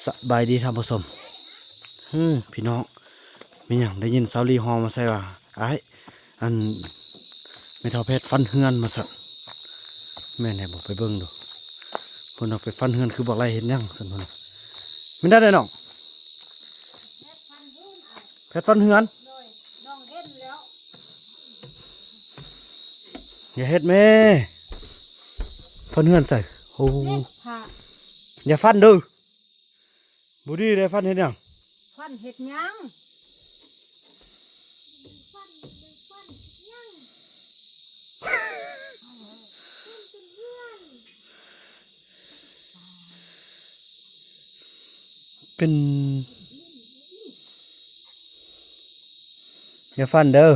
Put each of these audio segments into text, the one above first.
สบายดีท่านผู้ชมพี่น้องมีอย่างได้ยินสาวลีฮอมาใส่ว่าไอ้อันไม่เท่าเพชรฟันเฮือนมาสั่นแม่ไหนบอกไปเบิ่งดูเพิ่นเอาไปฟันเฮือนคือบอกไรเห็นยังสั่นเพิ่นไม่ได้เลยน้องเพชรฟันเฮือนอย่าเฮ็ดแม่ฟันเฮือนใส่โอ้อย่าฟันดูบุดีได้ฟันเห็นยังฟันเห็ดยังเป็นอย่าฟันเด้อ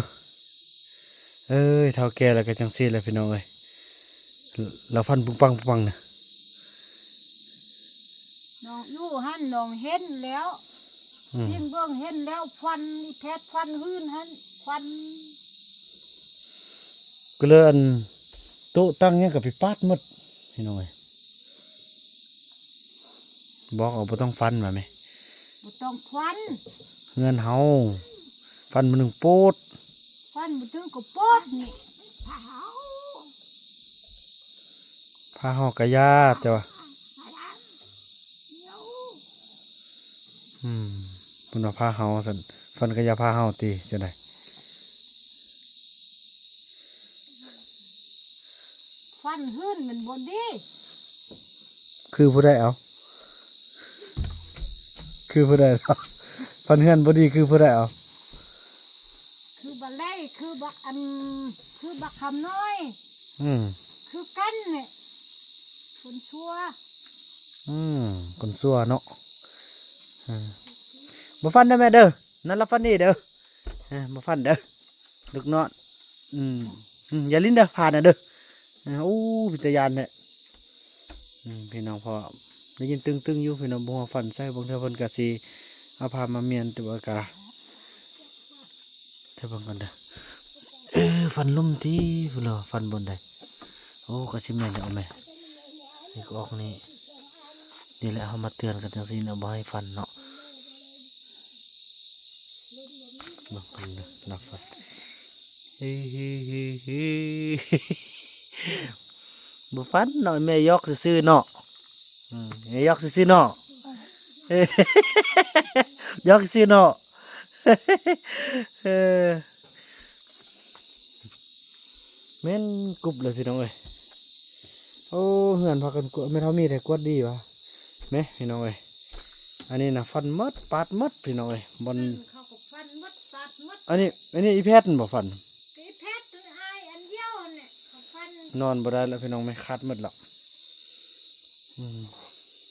เอ้ยเท่าแก่แล้วก็จังซี่แหละพี่น้องเอ้ยเราฟันปุ้งปังปุ้งปังเนี่ยน้องยู่หันน้องเห็นแล้วยิ่งเบิ่งเห็นแล้วฟันแพทฟันหื้นหันฟันก็เลยอันโต๊ะตั้งเนี่ยกับไปปาดหมดพี่น้องเอ้ยบอกเอาบ่ต้องฟันมาไหมบ่ต้องฟันเงินเฮาฟันมันหนึ่งโปดฟันบ่ถึงก็ปอดนี่พาเฮากะยาแต่ว่ามันว่าพาเฮาสั่นฟันกะยาพาเฮาตีจังได๋ฟันหื้นมันบ่ดีคือผู้ใดเอาคือผู้ใดเอาฟันเฮือนบ่ดีคือผู้ใดเอาคือบ่ไล่คือบ่คือบ่คำน้อยคือกันนี่คนชั่วคนซั่วเนาะบ่ฟันได้แม่เด้อนั่นละฟันนี่เด้อบ่ฟันเด้อลูกนอนอย่าลิ้นเด้อผ่านน่ะเด้ออู้พิตยานเนี่ยพี่น้องพอได้ยินตึงอยู่พี่น้องบ่ว่าฟันใส่บางเทื่อเพิ่นก็สิเอาผ้ามาเมียนแต่ว่ากะเท่าเบิ่งกันเด้อฟันลุ่มที่พุ่นเหรอฟันบนใดโอ้ก็สิแม่นเอาแม่นี่ก็ออกนี่แหละเฮามาเตือนกันจังซี่เนาะบ่ให้ฟันเนาะเบิ่งกันเด้อนับฟันบ่ฟันเนาะแม่ยอกซื่อๆเนาะแม่ยอกซื่อๆเนาะยอกซื่อเนาะแม่นกรุบเลยพี่น้องเอ้ยโอ้เหือนพากันกวดไม่เท่ามีแต่กวดดีวะแม่พี่น้องเอ้ยอันนี้นะฟันมัดปาดมัดพี่น้องเอ้ยบนเขาก็ฟันมัดปาดมัดอันนี้อีแพทย์บ่ฟันอีแพทย์อายอันเดียวเนี่ยเขาฟันนอนบ่ได้แล้วพี่น้องไม่คัดมัดหรอก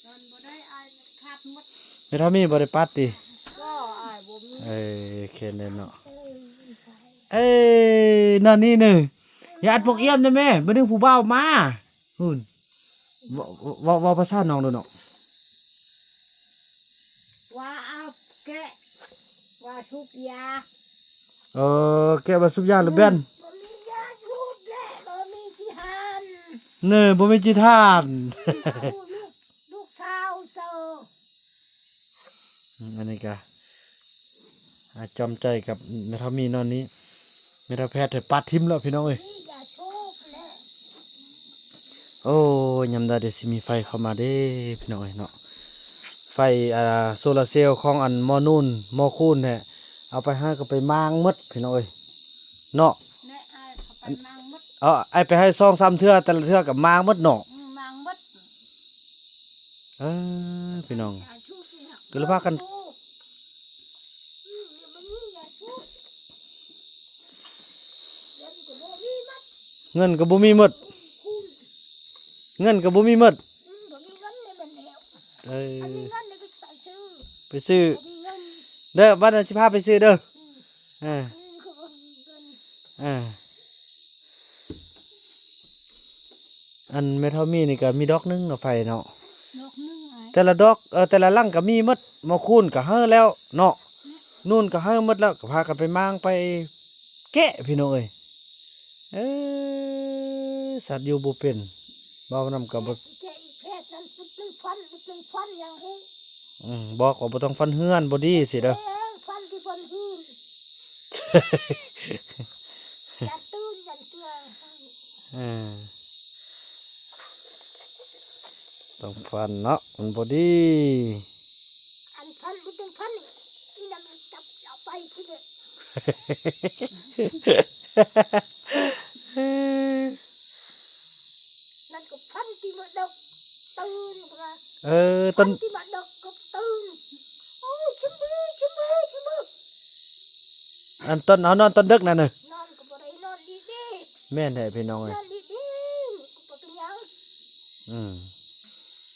นอนบ่ได้อายขาดมัดไม่เท่ามีบ่ได้ปัดติก็อายบ่มีเคนเด่นเนาะนั่นนี่หนึ่งอย่าอัดพวกเอี้ยมนะแม่บ่นึงผู้บ่าวมาหุ่นว่าภาษาน้องดูเนาะว่าเอาแกะว่าทุกยาแกว่าสุบยาหรือเบี้ยนบ่มียาทุบแหละบ่มีที่หันเน่บ่มีจิทานลูกสาวเซออันนี้ก็จำใจกับแม่ทัพมีนอนนี้แม่ทัพแพทย์ให้ปัดทิมแล้วพี่น้องเอ้ยโอ้ยำได้เดี๋ยวสิมีไฟเข้ามาเด้พี่น้องเอ้ยเนาะไฟโซลาร์เซลล์ของอันมอนูนมอคูนเนี่ยเอาไปให้ก็ไปมางมดพี่น้องเอ้ยเนาะไอไปให้2-3เทื่อแต่ละเทื่อกับมางมดเนาะมางมดพี่น้องก็เลยพากันเงินกับบุมีหมดเงินกับบุมีหมดไปซื้อเด้อบ้านสิพาไปซื้อเด้ออันเมทัลมีนี่ก็มีดอกนึงเนาะไฟเนาะแต่ละดอกแต่ละลังก็มีหมดมาคูนก็เฮอแล้วเนาะนู่นก็เฮอหมดแล้วก็พากันไปมางไปแกะพี่น้องเอ้ยสัตว์อยู่บ่เป็นเบานำกับบ่ บอกว่าบ่ต้องฟันเฮือนบ่ดีสิเด้อ ฟันที่บนหื้นอย่าตื่นอย่าเชื่อ เออต้องฟันเนาะมันบ่ดี อันพันก็ต้องพันนี่นำมันจับเอาไปที่เด็กนั่นก็พันที่มาดกตื่นก็มา ต้น ที่มาดกก็ตื่นโอ้ชิมือชิมือชิมือ อันต้นเอานอนต้นดึกนั่นน่ะ นอนก็บ่ได้นอนดีดี แม่นแท้พี่น้องเอ้ย นอนดีดีก็บ่เป็นหยัง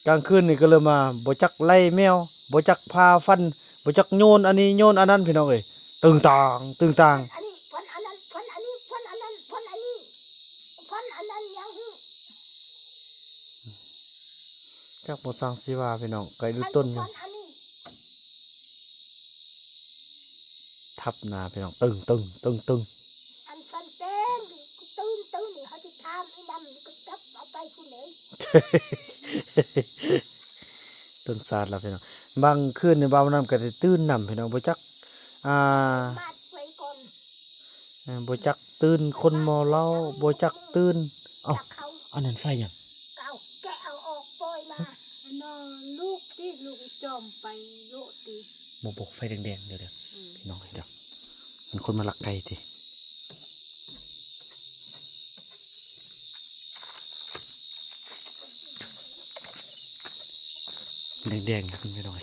กลางคืนนี่ก็เลยมาบ่จักไล่แมวบ่จักพาฟันบ่จักโยนอันนี้โยนอันนั้นพี่น้องเอ้ยตึงต่างตึงต่าง อันนี้พันอันนั้นพันอันนี้พันอันนั้นพันอันนี้พันอันนั้นยังหื้อ จักบ่สร้างสิว่าพี่น้องไกลดูต้นอยู่ พันอันนี้ ทับหน้าพี่น้องตึง อันฟันเต้นกูตื่นตื่นนี่เขาจะทำไอ้ดำก็จับเอาไปคุณเอง ต้นสาดแล้วพี่น้องบางคืนในบ่าวน้ำก็ได้ตื่นนำพี่น้องบ่จักอ่า มาดไว้ก่อน บ่จักตื่นคนเมาเหล้าบ่จักตื่นเอ้า จับเขา อันนั้นไฟหยัง เก่าแกะเอาออกปล่อยมาอันนอนลูกที่ลูกจอมไปโลดดี บ่บอกไฟแดงๆเดี๋ยวพี่น้องเดี๋ยวมันคนมาลักไก่ติแดงๆนะพี่น้อง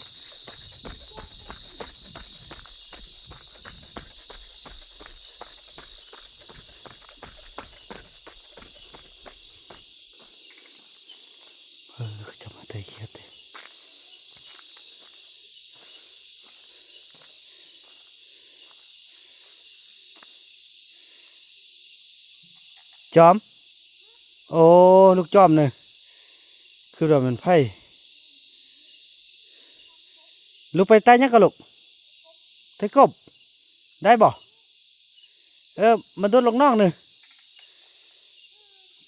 จะมาไต่เขียดเลยจอมโอ้ลูกจอมเนี่ยคือเราเป็นไผ่ลูกไปใต้ยังกะลูกไต้กบได้บ่มันโดนลงน่องหนึ่ง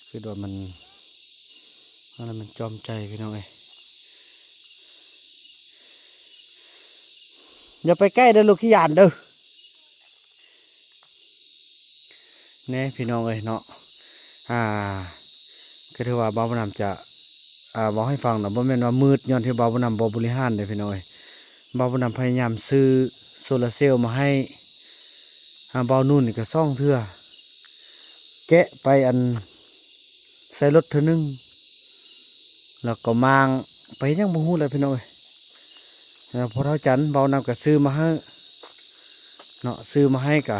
คือโดนมันอะไรมันจอมใจพี่น้องเอ้ยอย่าไปใกล้เด้อลูกขี้ยานเด้อเนี่ยพี่น้องเอ้ยเนาะก็ถือว่าบ่าวบุญนำจะบอกให้ฟังนะบ่แม่นว่ามืดย้อนที่บ่าวบุญนำบ่บริหารเด้อพี่น้องเอ้ยบ่าวบุญนำพยายามซื้อโซลาร์เซลล์มาให้บ่าวนุ่นนี่ก็ซ่องเทื่อแกะไปอันใส่รถเทื่อนึงแล้วก็มางไปยังบ่ฮู้เลยพี่น้องเอ้ยพอเท่าจันบ่าวนำก็ซื้อมาให้เนาะซื้อมาให้กะ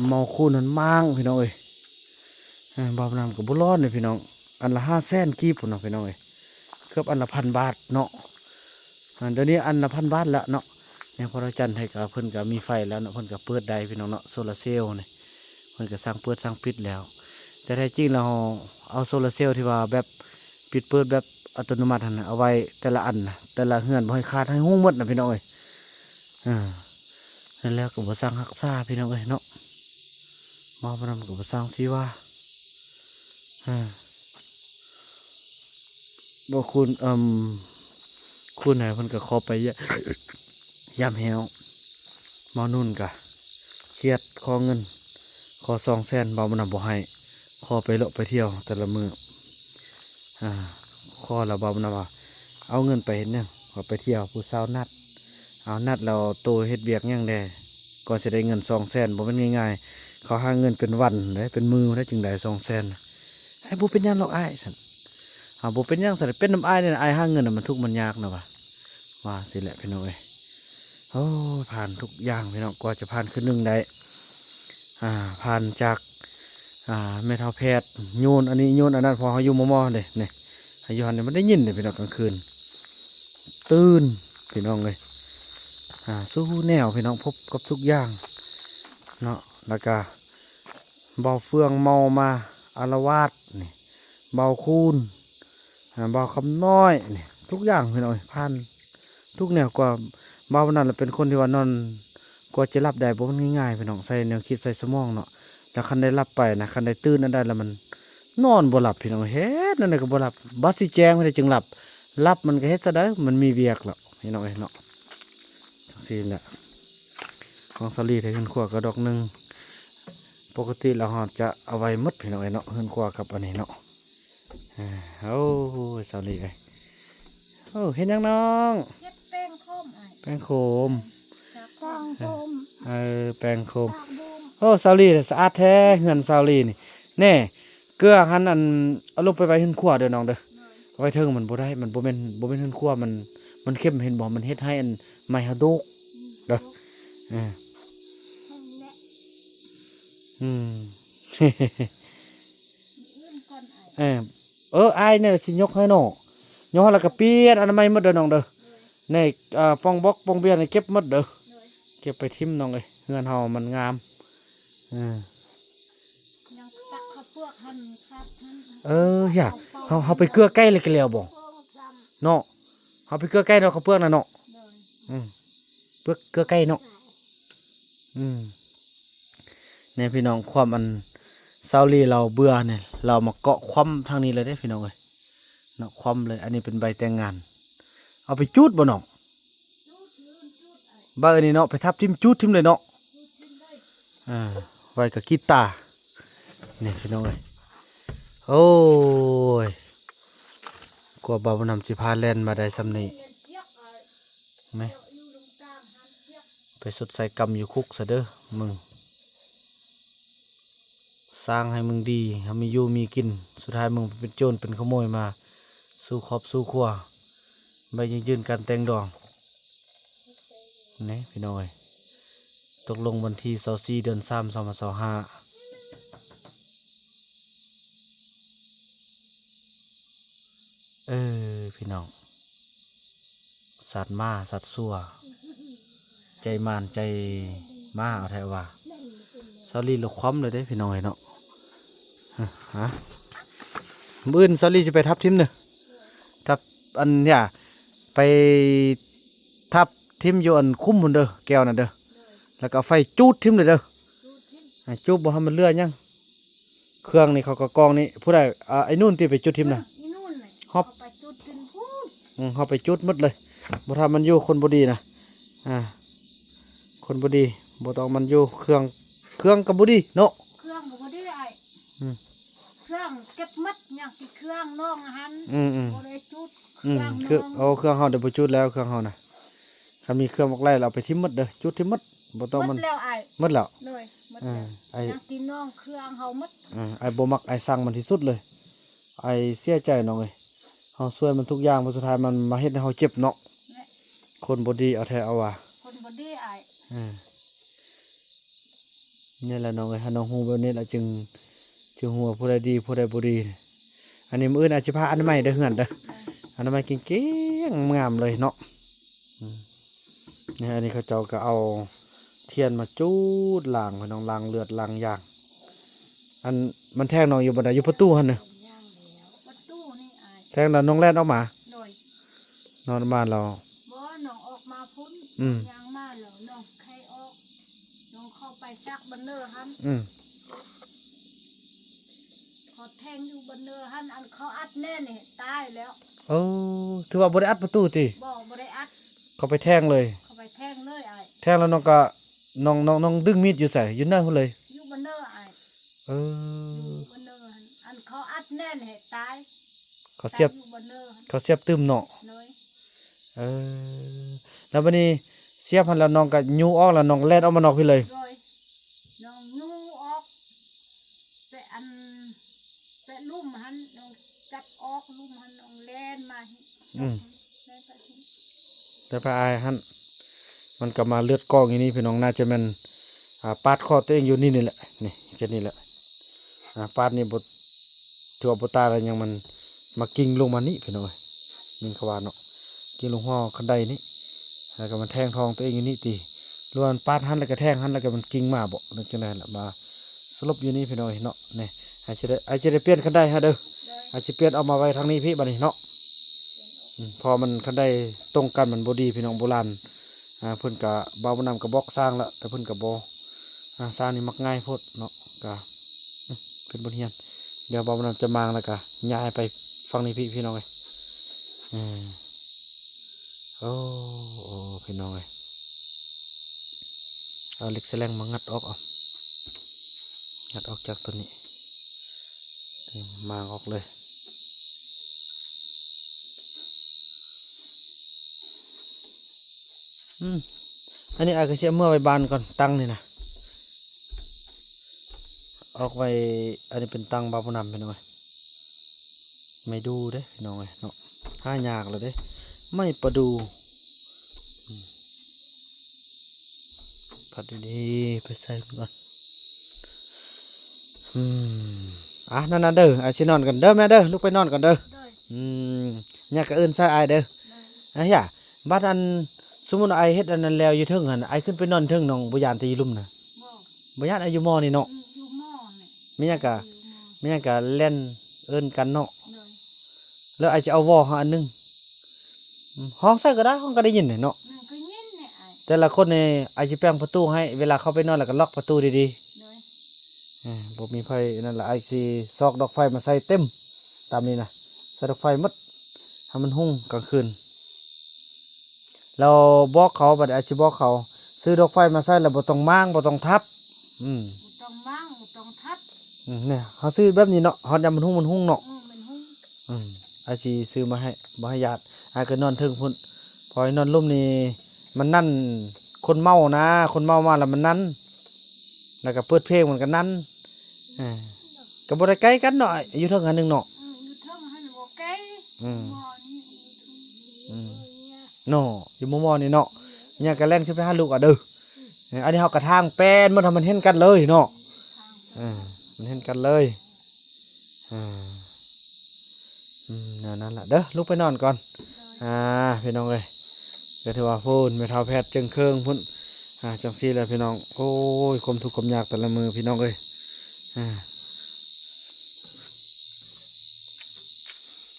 เมาคูนั้นมางพี่น้องเอ้ยบ่าวนำก็บ่ร้อนเลยพี่น้องอันละ500,000กีบพุ่นเนาะพี่น้องเอ้ยเกือบอันละ1,000 บาทเนาะเดี๋ยวนี้อันละ1,000 บาทละเนาะเนี่ยพอเราจันให้กับเพิ่นก็มีไฟแล้วเนาะเพิ่นก็เปิดได้พี่น้องเนาะโซลาร์เซลล์นี่เพิ่นก็สร้างเปิดสร้างปิดแล้ว แต่แท้จริงเราเอาโซลาร์เซลล์ที่ว่าแบบปิดเปิดแบบอัตโนมัติหั่นน่ะเอาไว้แต่ละอันนะแต่ละเฮือนบ่ให้ขาดให้หุ้งหมดนะพี่น้องเอ้ยนั่นแล้วก็บ่สร้างรักษาพี่น้องเอ้ยเนาะมาบ่นำก็บ่สร้างสิว่าบ่คุณคุณไหนเพิ่นก็ขอไปย่ำแฮวหมอนุ่นก็เครียดขอเงินขอ200,000บ่าวบ่นำบ่ให้ขอไปเลาะไปเที่ยวแต่ละมื้อขอแล้วบ่าวบ่นำว่าเอาเงินไปเฮ็ดหยังขอไปเที่ยวผู้สาวนัดเอานัดแล้วโตเฮ็ดเวียกหยังแด่ก่อนสิได้เงิน200,000บ่แม่นง่ายๆเขาหาเงินเป็นวันเด้เป็นมื้อได้จึงได้200,000ให้บ่เป็นหยังหรอกอ้ายซั่นบ่เป็นหยังซั่นเป็นน้ำอ้ายนี่อ้ายหาเงินน่ะมันทุกข์มันยากนะว่าสิแหละพี่น้องเอ้ยโอ้ผ่านทุกอย่างพี่น้องกว่าจะผ่านขึ้นหนึ่งได้ผ่านจากแม่เฒ่าแพทย์โยนอันนี้โยนอันนั้นพอเขาอยู่มอเลยเนี่ยอายุหันเนี่ยมันได้ยินเลยพี่น้องกลางคืนตื่นพี่น้องเลยสู้แนวพี่น้องพบกับทุกอย่างเนาะแล้วก็เบาเฟืองเมามาอารวาสนี่เบาคูนเบาคำน้อยนี่ทุกอย่างพี่น้องผ่านทุกแนวกว่าเบานั่นแหละเป็นคนที่ว่านอนกว่าจะรับได้บ่มันง่ายๆพี่น้องใส่แนวคิดใส่สมองเนาะแล้วคันได้รับไปนะคันได้ตื่นนั่นได้แล้วมันนอนบ่หลับพี่น้องเฮ็ดนั่นก็บ่หลับบัดสิแจ้งไม่ได้จึงหลับมันก็เฮ็ดซะได้มันมีเวียกแล้ว พี่น้องเอ้ยเนาะจังซี่แหละของสลีไทยขึ้นขั้วก็ดอกหนึงปกติเราหอดจะเอาไว้หมดพี่น้องเอ้ยเนาะขึ้นขั้วกับอันนี้เนาะโอ้สลีเอ้ยโอ้เห็นยังน้อง เจ็บแป้งข้มไอ้ แป้งโคม จากกองโคม แป้งโคม จากบูม โอ้ซาลีสะอาดแท้เฮือนซาลีนี่แน่เกลือหันอันเอาลงไปไว้ขึ้นขั้วเด้อน้องเด้อเอาไว้เทิงมันบ่ได้มันบ่แม่นขึ้นขั้วมันเข้มเห็นบ่มันเฮ็ดให้อันไม้เฮาดุกเด้ออ่า แหละ อืม เอื้อนก่อนไอ้ อายเนี่ยสิยกให้น้องยกให้แล้วก็เปลี่ยนอนามัยหมดเด้อน้องเด้อในป้องบล็อกป้องเบียร์นี่เก็บหมดเด้อ เลย เก็บไปทิ่มน้องเอ้ยเฮือนเฮามันงามอ่า ยังตักข้าวเปลือกหั่นครับหั่น อย่าเฮาไปเกลือใกล้เลยก็แล้วบ่ โอ้ซ้ เนาะเฮาไปเกลือใกล้เนาะเขาวเปลือกน่ะเนาะ ำเลย อืมเปลือกเกลือใกล้เนาะอืมเนี่ยพี่น้องความอันเซาลีเราเบื่อเนี่ยเรามาเกาะคว่ำทางนี้เลยเด้พี่น้องเอ้ยเนาะคว่ำเลย อันนี้เป็นใบแต่งงาน เอาไปจูดบ่น้อง จูดยืนจูดไอ้ ใบอันนี้เนาะไปทับทิมจูดทิมเลยเนาะ จูดขึ้นเลย ไว้กับกีตาร์นี่พี่น้องเอ้ยโอ้ยกลัวบ่าวนำสิพาแล่นมาได้ซำนี้ เรียนเจี๊ยกไอ้ แม่ เดี๋ยวอยู่ตรงกลางหั่นเจี๊ยก ไปสุดใส่กรรมอยู่คุกซะเด้อมึงสร้างให้มึงดีให้มีอยู่มีกิน สุดท้ายมึงเป็นโจรเป็นขโมยมา สู้ครอบสู้ครัวใบยืนการแต่งดองนี่พี่น้อยตกลงวันที่24เดือน3 2025พี่น้องสัตว์มาสัตว์ซัวใจมานใจมาเอาแท้ว่าซาลีลกคว่ำเลยเด้พี่น้อยเนาะฮะมื้ออื่นซาลีจะไปทับทิมเด้อทับอันเนี่ยไปทับทิมอยู่อันคุ้มพุ่นเด้อแก้วน่ะเด้อแล้วก็เอาไฟจูดทิมเลยเด้อ จูดขึ้น ให้จูดบ่ให้มันเลื่อนยังเครื่องนี่เขาก็กองนี่ผู้ใดไอ้นู่นที่ไปจุดทิมน่ะ อีนู่นเลย ฮอบ เอาไปจุดขึ้นพูด เขาไปจุดหมดเลยบ่ทำมันอยู่คนบ่ดีนะคนบ่ดีบ่ต้องมันอยู่เครื่องก็บ่ดีเนาะ เครื่องบอกว่าได้ไอ้ อืม เครื่องเก็บมัดอย่างที่เครื่องน้องหัน อืม บ่ได้จุดเค อืม รื่อง คือ น้อง เอาเครื่องเฮาได้บ่จุดแล้วเครื่องเฮาน่ะคันมีเครื่องมักไล่เราเอาไปทิ่มหมดเด้อจุดทิ่มหมดบ่ต้อง มั มัน ดแล้วไอ้ หมดแล้ว เลยมัด อ่า แล้ว ไอ้ อย่างที่น้องเครื่องเฮามัด ไอ้บ่มักไอ้สั่งมันที่สุดเลย ไอ้เสียใจน้องเอ้ยเฮาช่วยมันทุกอย่างบ่สุดท้ายมันมาเฮ็ดให้เฮาเจ็บเนาะ และ คนบ่ดีเอาแท้เอาว่า คนบ่ได้ไอ้ นี่แหละน้องเอ้ยถ้าน้องฮู้แบบนี้แล้วจึงฮู้ว่าผู้ใดดีผู้ใดบ่ดีอันนี้มื้ออื่นอาจสิพาอนามัยเด้อเฮือนเด้ออนามัยเก่งๆงามเลยเนาะนี่อันนี้เขาเจ้าก็เอาเทียนมาจูดล้างให้น้องล้างเลือดล้างยางอันมันแทงน้องอยู่บ่ได้อยู่ประตูหั่นน่ะ ย่างแล้วประตูนี่ไอ้ แทงแล้วน้องแล่นออกมา เลย นอนบ้านเรา บ่น้องออกมาพุ่น อืม ย่างมาแล้วน้องใครออกน้องเข้าไปซักบันเนอร์หัน อืม เขาแทงอยู่บันเนอร์หันอันเขาอัดแน่นี่ตายแล้ว โอ้ถือว่าบ่ได้อัดประตูติ บ่ได้อัด เขาไปแทงเลย เขาไปแทงเลยไอ้ แทงแล้วน้องก็น้องดึงมีดอยู่ใส่อยู่หน้าพุ่นเลย อยู่บันเนอร์ไอ้ เออ บันเนอร์หันอันเขาอัดแน่นเหตุตาย เขาเสียบ ตาอยู่บันเนอร์หัน เขาเสียบตึมเนาะ เลย เออแล้ววันนี้เสียบพันแล้วน้องก็ยูออกแล้วน้องแล่นออกมานอกพี่เลย เลยน้องยูออกไปอันไปลุ่มหันน้องจับออกลุ่มหันน้องแล่นมาแล่นไปที่ แต่พระอายฮั่นมันก็มาเลือดกองอย่างนี้พี่น้องน่าจะแมันปาดคอตัวเองอยู่นี่แหละนี่แค่นี้แหละปาดนี่บทถั่วบตายแล้วยังมันมากิ่งลงมานี่พี่น้องเอ้ยยิงขวานเนาะกิ่งลงห้อคันไดนี่แล้วก็มันแทงทองตัวเองอยู่นี่ตีล้วนปาดหันแล้วก็แทงหันแล้วก็มันกิ่งมาบ่นั่นจังได๋ล่ะมาสลบอยู่นี่พี่น้องเอ้ยเนาะนี่อาจจะได้เปลี่ยนคันไดฮะเด้อ เลย อาจจะเปลี่ยนเอามาไว้ทางนี้พี่บัดนี้เนาะพอมันคันได้ตรงกันมันบ่ดีพี่น้องโบราณเพิ่นก็บ่าวนำกระบอกสร้างละแต่เพิ่นก็บ่สร้างนี่มักง่ายโพดเนาะก็เป็นบทเรียนเดี๋ยวบ่าวนำจะมางแล้วก็ย้ายไปฟังนี้พี่น้องเอ้ยโอ้ พี่น้องเลยเอาเหล็กแสลงมางัดออกเอางัดออกจากตัวนี้มางออกเลยอันนี้อาจจะเชื่อเมื่อไว้บานก่อนตั้งนี่นะออกไว้อันนี้เป็นตั้งบาปนำพี่น้องเลยไม่ดูเด้พี่น้องเลยเนาะห้ายากเลยเด้ไม่ประดูพัดดีๆไปใส่ก่อนนั่นเด้อไอ้ชินอนกันเด้อแม่เด้อลูกไปนอนกันเด้อ โดย อยากกระเอินใส่ไอายเด้อ โดย ไอ้ย่าบ้านอันสมมุติไอายเฮ็ดอันนั้นแล้วอยู่เทิงหั่นไอายขึ้นไปนอนเทิงน้องบ่ยานแตอยู่ลุ่มน่ะ บ่ บ่ยานอายุมอนี่เนาะ อยู่หม้อนี่ ไม่หยังกะ อยู่หม้อ ไม่หยังกะเล่นเอิ้นกันเนาะ โดย แล้วไอายจะเอาวอเฮาอันหนึงห้องใส่ก็ได้ห้องก็ได้ยินเนาะ มันก็ยินเนี่ยไอ้ แต่ละคนนี่ไอายสิแปลงประตูให้เวลาเข้าไปนอนแล้วก็ล็อกประตูดี โดย ๆบ่มีไฟนั่นล่ะไอายสิซอกดอกไฟมาใส่เต็มตามนี้นะใส่ดอกไฟหมดให้มันหุ่งกลางคืนเราบอกเขาบัดอาจสิบอกเขาซื้อดอกไฟมาใส่แล้วบ่ต้องมางบ่ต้องทับบ่ต้องมั่งบ่ต้องทับ เนี่ยเขาซื้อแบบนี้เนาะเขายำมันหุ่งเนาะ มันหุ้ง อาชีซื้อมาให้บ่ให้ญาติอาก็นอนเทิงพุ่นพอให้นอนลุ่มนี่มันนั่นคนเมานะคนเมามาแล้วมันนั่นแล้วก็เปิดเพลงมันก็นั่นก็บ่ได้ไกลกันเนาะอยู่เทิงอันหนึงเนาะ อยู่เทิงหันบ่ไกล อืม หม้อนี่อยู่เทิงเนี่ย เนาะอยู่มอๆนี่เนาะเนี่ยก็แล่นขึ้นไปหาลูกอ่ะเด้ออันนี้เฮากระทางแป้นมันทำมันเห็นกันเลยเนาะ ทาง มันเห็นกันเลยนั่นล่ะเด้อลูกไปนอนก่อนพี่น้องเอ้ยก็ถือว่าพูนไม่เท่าแพทย์จึงเครื่องพุ่นจังซี่แหละพี่น้องโอ้ยความทุกข์ความยากแต่ละมือพี่น้องเอ้ย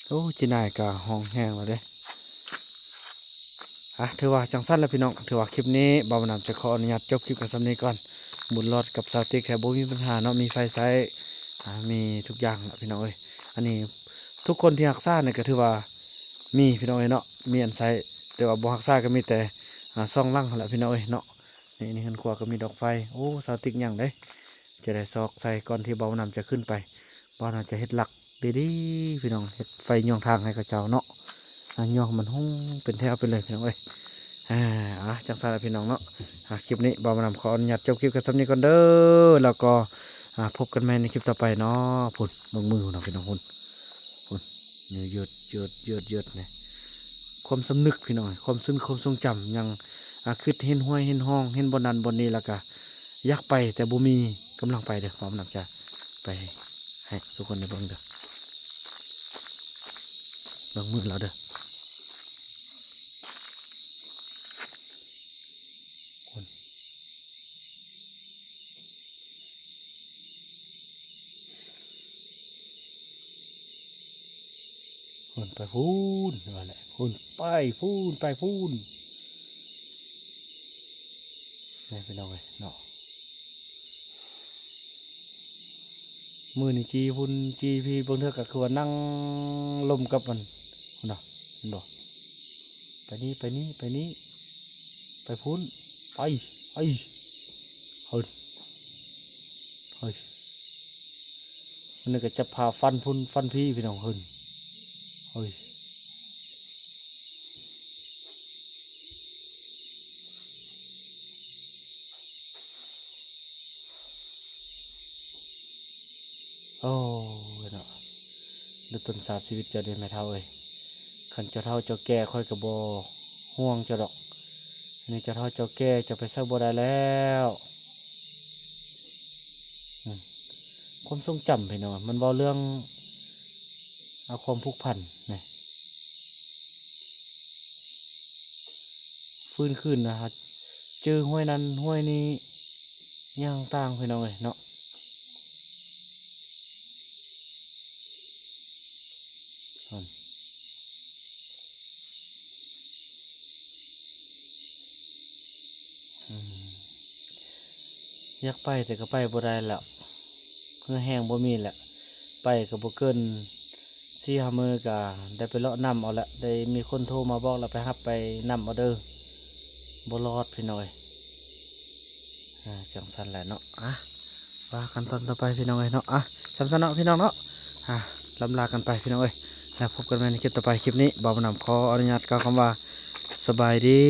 โอ้จีนายก็ห้องแห้งแล้วเด้ถือว่าจังสั้นแล้วพี่น้องถือว่าคลิปนี้บ่าวนำจะขออนุญาตจบคลิปกันสำนี้ก่อนบุญรอดกับสาวติ๊กแค่บ่มีปัญหาเนาะมีไฟใช้มีทุกอย่างละพี่น้องเอ้ยอันนี้ทุกคนที่รักษาเนี่ยก็ถือว่ามีพี่น้องเอ้ยเนาะมีอันใช้แต่ว่าบ่รักษาก็มีแต่ซ่องล่างแหละพี่น้องเอ้ยเนาะนี่หันขวาก็มีดอกไฟโอ้สาวติ๊กอย่างเด้จะได้ซอกใส่ก่อนที่บ่าวนำจะขึ้นไปบ่าวนำจะเฮ็ดหลักดีๆพี่น้องเฮ็ดไฟย่องทางให้กับเจ้าเนาะย่องมันห้องเป็นแถวไปเลยพี่น้องเอ้ยจังสารพี่น้องเนาะคลิปนี้บ่าวนำขออนุญาตจบคลิปกันสำนี้ก่อนเด้อแล้วก็พบกันใหม่ในคลิปต่อไปเนาะพุ่นลงมือของเราพี่น้องพุ่นหยุดเนี่ยความสำนึกพี่น้องความซึ้งความทรงจำยังคิดเห็นห้วยเห็นห้องเห็นบนนั้นบนนี้แล้วก็อยากไปแต่บ่มีกำลังไปเด้อบ่าวนำจะไปให้ทุกคนได้เบิ่งเด้อลงมือเราเด้อไปพูนว่าแหละพูนไปพูนไปพูนนี่ไปน้องเลยเนาะมือนี่จีพูนจีพี่บางเทือกก็คือว่านั่งลมกับมันเนาะเนาะไปนี่ไปนี่ไปนี่ไปพูนไปเฮ้ยมันก็จะพาฟันพูนฟันพี่น้องเฮินเฮ้ยโอ้ยเนาะดูต้นสาชีวิตจะได้ไม่เท่าเอ้ยขันจะเท่าเจ้าแก่ค่อยกระบอห่วงจะดอกนี่จะเท่าเจ้าแก่จะไปเศร้าบ่ได้แล้วความทรงจำพี่น้องมันบอกเรื่องความผูกพันนี่ฟื้นขึ้นนะครับเจอห้วยนั้นห้วยนี้ย่างต่างพี่น้องเลยเนาะอยากไปแต่ก็ไปบ่ได้แล้วเพื่อแห้งบ่มีแหละไปก็บ่เกิน4-5 มื้อก็ได้ไปเลาะน้ำเอาละได้มีคนโทรมาบอกเราไปรับไปน้ำเอาเด้อ บ่รอดพี่น้อยจังซั่นแหละเนาะว่ากันตอนต่อไปพี่น้องเอ้ยเนาะสำคัญเนาะพี่น้องเนาะลำลากันไปพี่น้องเอ้ยแล้วพบกันใหม่ในคลิปต่อไปคลิปนี้บ่าวบ่นำขออนุญาตกล่าวคำว่าสบายดี